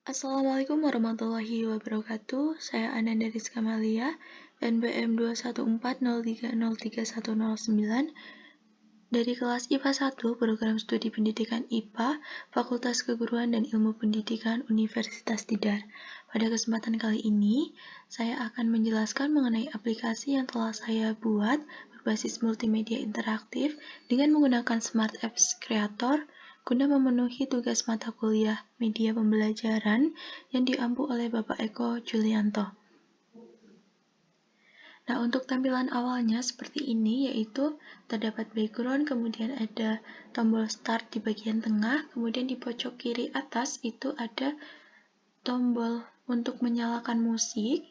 Assalamualaikum warahmatullahi wabarakatuh. Saya Ananda Rizka Malia, NPM 21403031009 dari kelas IPA 1 Program Studi Pendidikan IPA, Fakultas Keguruan dan Ilmu Pendidikan Universitas Tidar. Pada kesempatan kali ini, saya akan menjelaskan mengenai aplikasi yang telah saya buat berbasis multimedia interaktif dengan menggunakan Smart Apps Creator guna memenuhi tugas mata kuliah media pembelajaran yang diampu oleh Bapak Eko Julianto. Nah, untuk tampilan awalnya seperti ini, yaitu terdapat background, kemudian ada tombol start di bagian tengah, kemudian di pojok kiri atas itu ada tombol untuk menyalakan musik,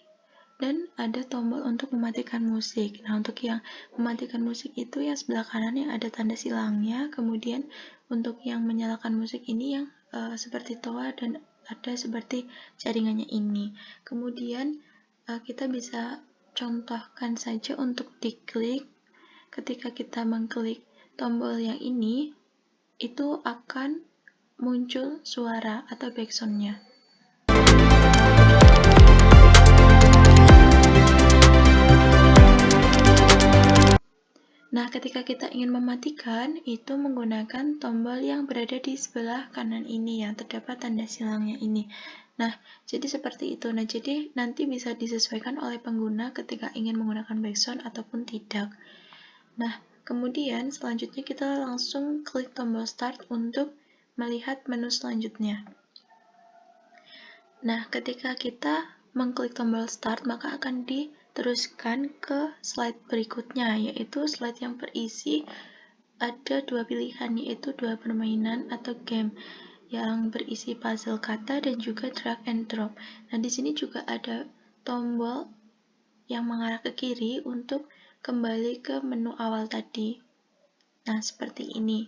dan ada tombol untuk mematikan musik. Nah, untuk yang mematikan musik itu yang sebelah kanan yang ada tanda silangnya, kemudian untuk yang menyalakan musik ini yang seperti toa dan ada seperti jaringannya ini. Kemudian kita bisa contohkan saja untuk diklik. Ketika kita mengklik tombol yang ini, itu akan muncul suara atau backsound-nya. Nah, ketika kita ingin mematikan, itu menggunakan tombol yang berada di sebelah kanan ini yang terdapat tanda silangnya ini. Nah, jadi seperti itu. Nah, jadi nanti bisa disesuaikan oleh pengguna ketika ingin menggunakan backsound ataupun tidak. Nah, kemudian selanjutnya kita langsung klik tombol start untuk melihat menu selanjutnya. Nah, ketika kita mengklik tombol start, maka akan diteruskan ke slide berikutnya, yaitu slide yang berisi ada dua pilihan, yaitu dua permainan atau game yang berisi puzzle kata dan juga drag and drop. Nah, di sini juga ada tombol yang mengarah ke kiri untuk kembali ke menu awal tadi. Nah, seperti ini.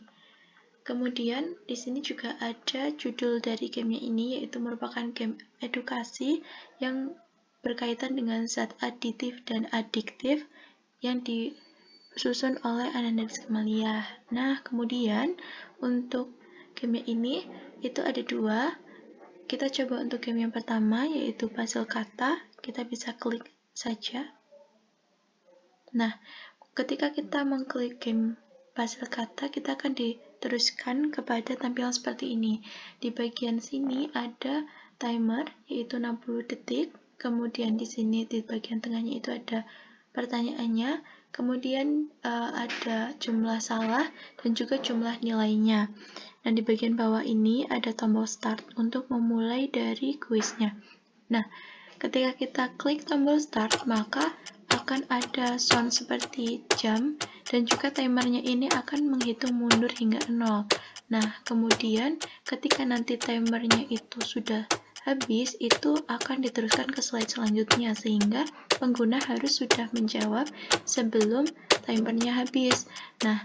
Kemudian di sini juga ada judul dari gamenya ini, yaitu merupakan game edukasi yang berkaitan dengan zat aditif dan adiktif yang disusun oleh Ananda Rizka Malia. Nah, kemudian untuk game ini itu ada dua. Kita coba untuk game yang pertama, yaitu puzzle kata. Kita bisa klik saja. Nah, ketika kita mengklik game puzzle kata, kita akan diteruskan kepada tampilan seperti ini. Di bagian sini ada timer, yaitu 60 detik. Kemudian di sini di bagian tengahnya itu ada pertanyaannya. Kemudian ada jumlah salah dan juga jumlah nilainya. Nah, di bagian bawah ini ada tombol start untuk memulai dari kuisnya. Nah, ketika kita klik tombol start, maka akan ada sound seperti jam dan juga timernya ini akan menghitung mundur hingga 0. Nah, kemudian ketika nanti timernya itu sudah habis, itu akan diteruskan ke slide selanjutnya sehingga pengguna harus sudah menjawab sebelum timernya habis. Nah,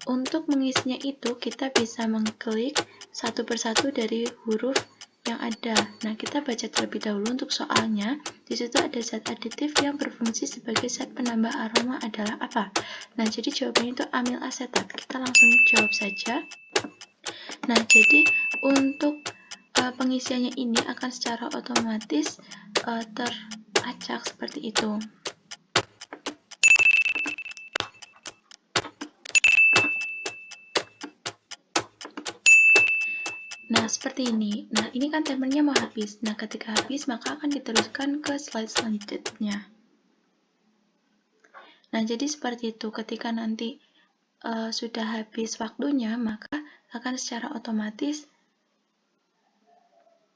untuk mengisinya itu kita bisa mengklik satu persatu dari huruf yang ada. Nah, kita baca terlebih dahulu untuk soalnya. Di situ ada zat aditif yang berfungsi sebagai zat penambah aroma adalah apa? Nah, jadi jawabannya itu amil asetat. Kita langsung jawab saja. Nah, jadi untuk pengisiannya ini akan secara otomatis teracak seperti itu. Nah, seperti ini. Nah, ini kan timernya mau habis. Nah, ketika habis, maka akan diteruskan ke slide selanjutnya. Nah, jadi seperti itu. Ketika nanti sudah habis waktunya, maka akan secara otomatis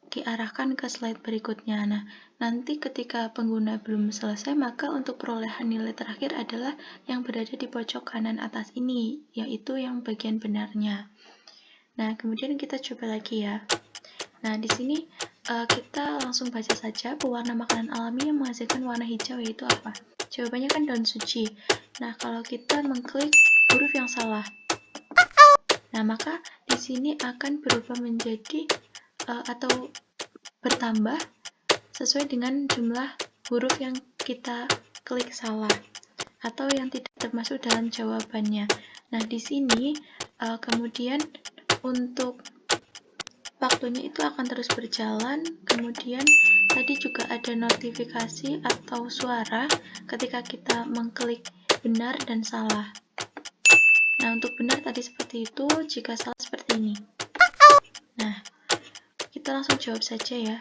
diarahkan ke slide berikutnya. Nah, nanti ketika pengguna belum selesai, maka untuk perolehan nilai terakhir adalah yang berada di pojok kanan atas ini, yaitu yang bagian benarnya. Nah, kemudian kita coba lagi ya. Nah, di sini kita langsung baca saja pewarna makanan alami yang menghasilkan warna hijau yaitu apa? Jawabannya kan daun suci. Nah, kalau kita mengklik huruf yang salah, nah maka di sini akan berubah menjadi atau bertambah sesuai dengan jumlah huruf yang kita klik salah atau yang tidak termasuk dalam jawabannya. Nah, di sini kemudian untuk waktunya itu akan terus berjalan. Kemudian tadi juga ada notifikasi atau suara ketika kita mengklik benar dan salah. Nah, untuk benar tadi seperti itu, jika salah seperti ini. Nah, kita langsung jawab saja ya.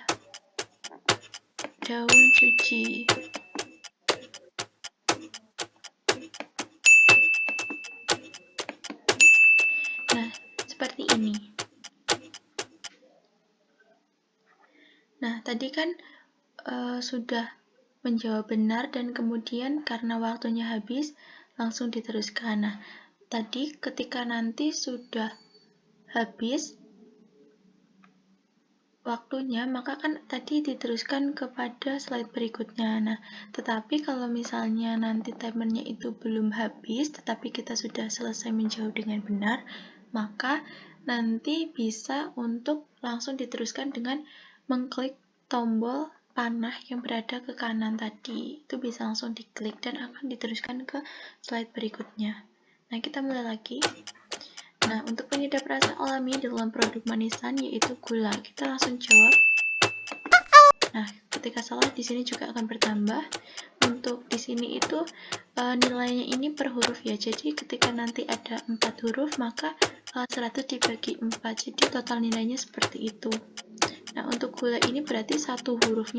Daun suci. Nah, seperti ini. Nah, tadi kan sudah menjawab benar dan kemudian karena waktunya habis, langsung diteruskan. Nah, tadi ketika nanti sudah habis waktunya, maka kan tadi diteruskan kepada slide berikutnya. Nah, tetapi kalau misalnya nanti timernya itu belum habis, tetapi kita sudah selesai menjawab dengan benar, maka nanti bisa untuk langsung diteruskan dengan mengklik tombol panah yang berada ke kanan tadi. Itu bisa langsung diklik dan akan diteruskan ke slide berikutnya. Nah, kita mulai lagi. Nah, untuk penyedap rasa alami dalam produk manisan yaitu gula. Kita langsung jawab. Nah, ketika salah di sini juga akan bertambah. Untuk di sini itu nilainya ini per huruf ya. Jadi ketika nanti ada 4 huruf, maka 100 dibagi 4. Jadi total nilainya seperti itu. Nah, untuk gula ini berarti satu huruf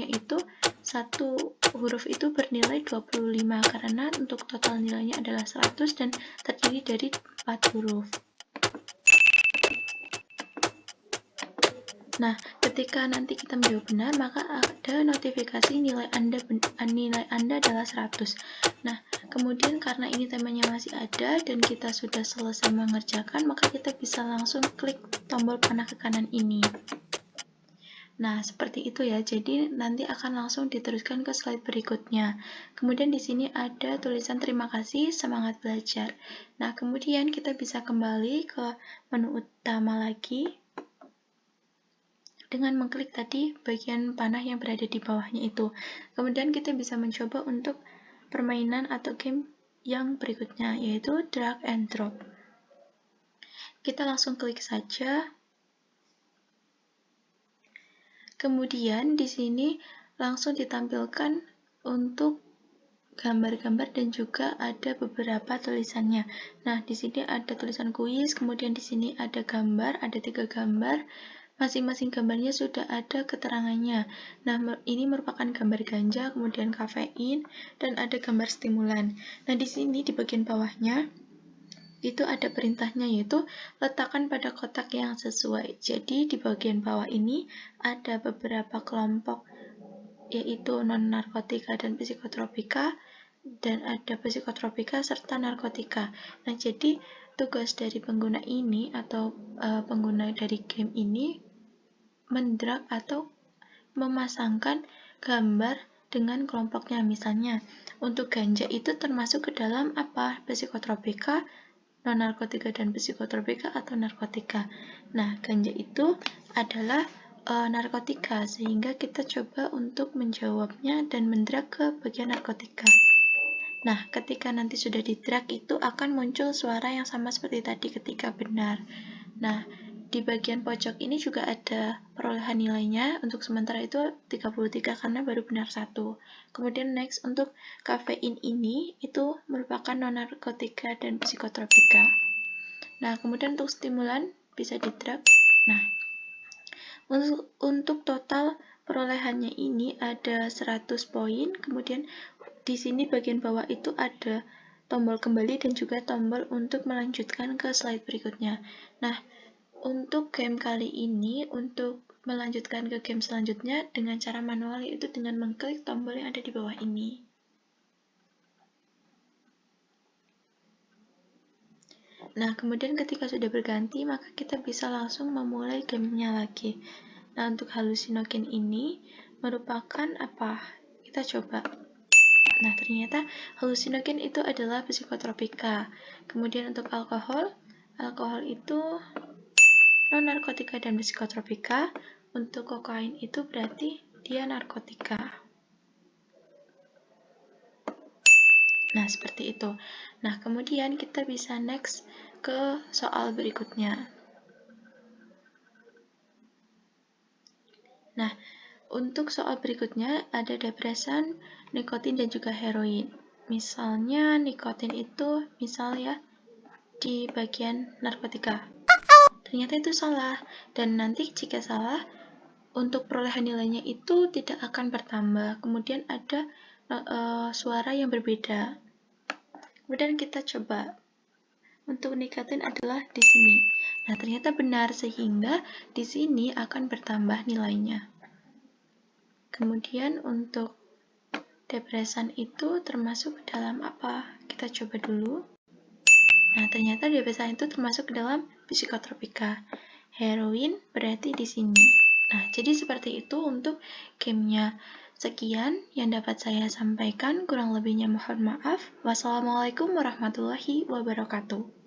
itu bernilai 25 karena untuk total nilainya adalah 100 dan terdiri dari 4 huruf. Nah, ketika nanti kita menjawab benar, maka ada notifikasi nilai Anda adalah 100. Nah, kemudian karena ini temanya masih ada dan kita sudah selesai mengerjakan, maka kita bisa langsung klik tombol panah ke kanan ini. Nah, seperti itu ya. Jadi nanti akan langsung diteruskan ke slide berikutnya. Kemudian di sini ada tulisan terima kasih, semangat belajar. Nah, kemudian kita bisa kembali ke menu utama lagi dengan mengklik tadi bagian panah yang berada di bawahnya itu. Kemudian kita bisa mencoba untuk permainan atau game yang berikutnya, yaitu drag and drop. Kita langsung klik saja. Kemudian di sini langsung ditampilkan untuk gambar-gambar dan juga ada beberapa tulisannya. Nah, di sini ada tulisan kuis, kemudian di sini ada gambar, ada 3 gambar. Masing-masing gambarnya sudah ada keterangannya. Nah, ini merupakan gambar ganja, kemudian kafein, dan ada gambar stimulan. Nah, di sini di bagian bawahnya itu ada perintahnya, yaitu letakkan pada kotak yang sesuai. Jadi di bagian bawah ini ada beberapa kelompok, yaitu non-narkotika dan psikotropika, dan ada psikotropika serta narkotika. Nah, jadi tugas dari pengguna ini atau pengguna dari game ini mendrag atau memasangkan gambar dengan kelompoknya. Misalnya, untuk ganja itu termasuk ke dalam apa? Psikotropika, non-narkotika dan psikotropika atau narkotika. Nah, ganja itu adalah narkotika, sehingga kita coba untuk menjawabnya dan mendrag ke bagian narkotika. Nah, ketika nanti sudah di-drag itu akan muncul suara yang sama seperti tadi ketika benar. Nah, di bagian pojok ini juga ada perolehan nilainya. Untuk sementara itu 33 karena baru benar 1. Kemudian next, untuk kafein ini itu merupakan non-narkotika dan psikotropika. Nah, kemudian untuk stimulan bisa di-drag. Nah, untuk total perolehannya ini ada 100 poin. Kemudian di sini bagian bawah itu ada tombol kembali dan juga tombol untuk melanjutkan ke slide berikutnya. Nah, untuk game kali ini, untuk melanjutkan ke game selanjutnya dengan cara manual, yaitu dengan mengklik tombol yang ada di bawah ini. Nah, kemudian ketika sudah berganti, maka kita bisa langsung memulai gamenya lagi. Nah, untuk halusinogen ini merupakan apa? Kita coba. Nah, ternyata halusinogen itu adalah psikotropika. Kemudian untuk alkohol itu non-narkotika dan psikotropika. Untuk kokain itu berarti dia narkotika. Nah, seperti itu. Nah, kemudian kita bisa next ke soal berikutnya. Nah, untuk soal berikutnya ada depresan, nikotin, dan juga heroin. Misalnya nikotin itu di bagian narkotika. Ternyata itu salah, dan nanti jika salah, untuk perolehan nilainya itu tidak akan bertambah. Kemudian ada suara yang berbeda. Kemudian kita coba. Untuk nikotin adalah di sini. Nah, ternyata benar sehingga di sini akan bertambah nilainya. Kemudian untuk depresan itu termasuk dalam apa? Kita coba dulu. Nah, ternyata depresan itu termasuk dalam psikotropika. Heroin berarti di sini. Nah, jadi seperti itu untuk gamenya. Sekian yang dapat saya sampaikan, kurang lebihnya mohon maaf. Wassalamualaikum warahmatullahi wabarakatuh.